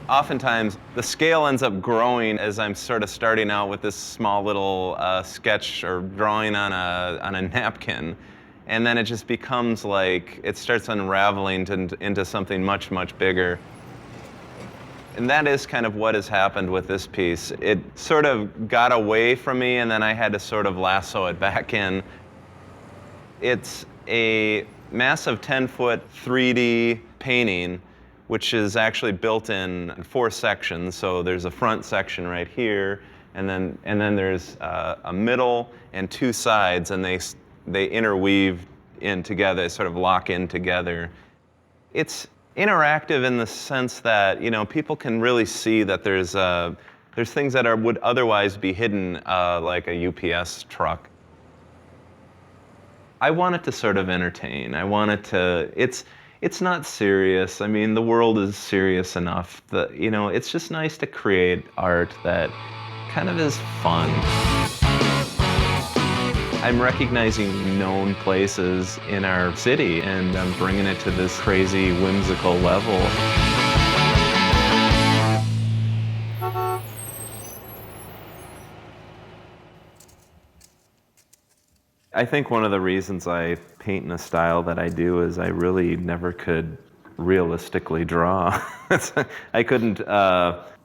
Oftentimes, the scale ends up growing as I'm sort of starting out with this small little sketch or drawing on a napkin. And then it just becomes like, it starts unraveling into something much, much bigger. And that is kind of what has happened with this piece. It sort of got away from me, and then I had to sort of lasso it back in. It's a massive 10-foot 3D painting, which is actually built in 4 sections. So there's a front section right here, and then there's a middle and 2 sides, and they interweave in together, sort of lock in together. It's interactive in the sense that, you know, people can really see that there's things that would otherwise be hidden, like a UPS truck. I want it to sort of entertain. I want it to. It's not serious. I mean, the world is serious enough that, you know, it's just nice to create art that kind of is fun. I'm recognizing known places in our city, and I'm bringing it to this crazy, whimsical level. I think one of the reasons I paint in a style that I do is I really never could realistically draw. I couldn't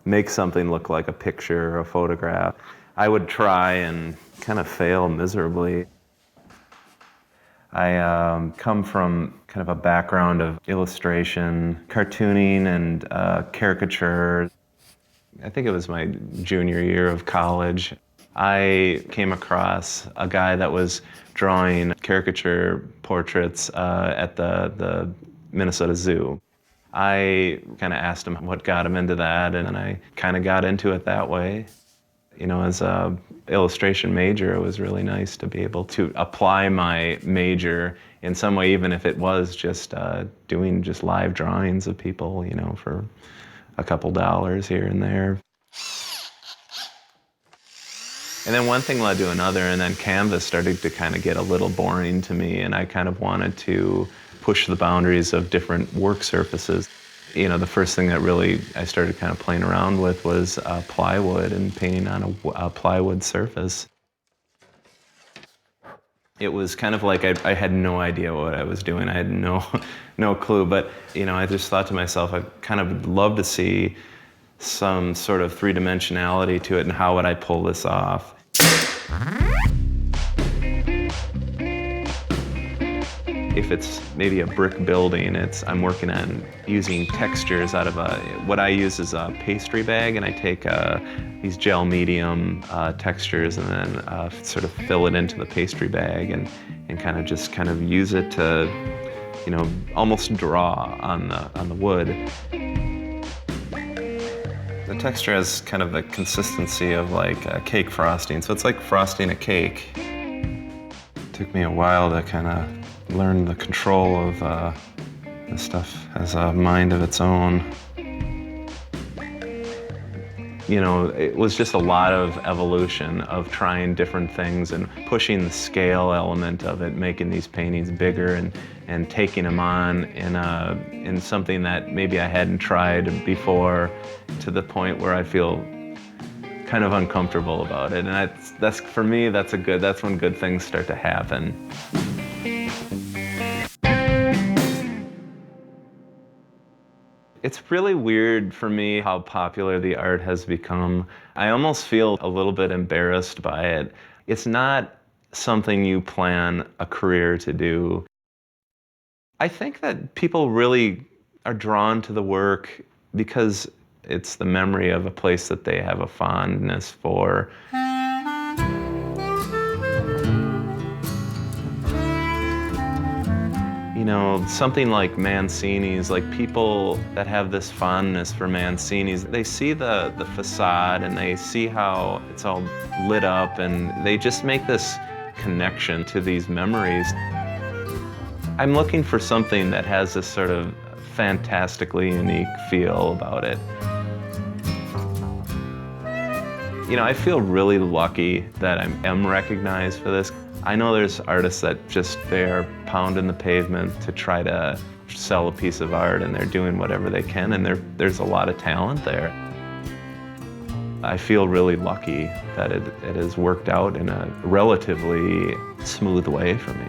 make something look like a picture or a photograph. I would try and kind of fail miserably. I come from kind of a background of illustration, cartooning, and caricature. I think it was my junior year of college. I came across a guy that was drawing caricature portraits at the Minnesota Zoo. I kind of asked him what got him into that, and I kind of got into it that way. You know, as a illustration major, it was really nice to be able to apply my major in some way, even if it was just doing just live drawings of people, you know, for a couple dollars here and there. And then one thing led to another, and then canvas started to kind of get a little boring to me, and I kind of wanted to push the boundaries of different work surfaces. You know, the first thing that really I started kind of playing around with was plywood and painting on a plywood surface. It was kind of like I had no idea what I was doing. I had no clue, but, you know, I just thought to myself, I kind of would love to see some sort of three-dimensionality to it, and how would I pull this off? If it's maybe a brick building, I'm working on using textures out of what I use is a pastry bag, and I take these gel medium textures and then sort of fill it into the pastry bag and kind of use it to, you know, almost draw on the wood. The texture has kind of the consistency of like a cake frosting, so it's like frosting a cake. It took me a while to kind of learn the control of this stuff has a mind of its own. You know, it was just a lot of evolution of trying different things and pushing the scale element of it, making these paintings bigger and taking them on in something that maybe I hadn't tried before, to the point where I feel kind of uncomfortable about it. And that's for me, that's when good things start to happen. It's really weird for me how popular the art has become. I almost feel a little bit embarrassed by it. It's not something you plan a career to do. I think that people really are drawn to the work because it's the memory of a place that they have a fondness for. You know, something like Mancini's, like people that have this fondness for Mancini's, they see the facade and they see how it's all lit up, and they just make this connection to these memories. I'm looking for something that has this sort of fantastically unique feel about it. You know, I feel really lucky that I am recognized for this. I know there's artists that just, they're pounding the pavement to try to sell a piece of art, and they're doing whatever they can, and there's a lot of talent there. I feel really lucky that it has worked out in a relatively smooth way for me.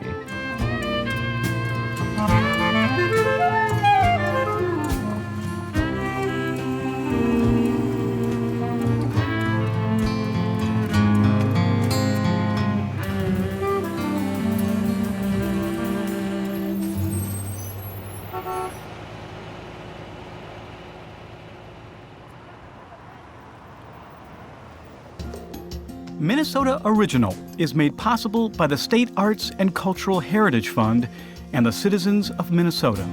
Minnesota Original is made possible by the State Arts and Cultural Heritage Fund and the citizens of Minnesota.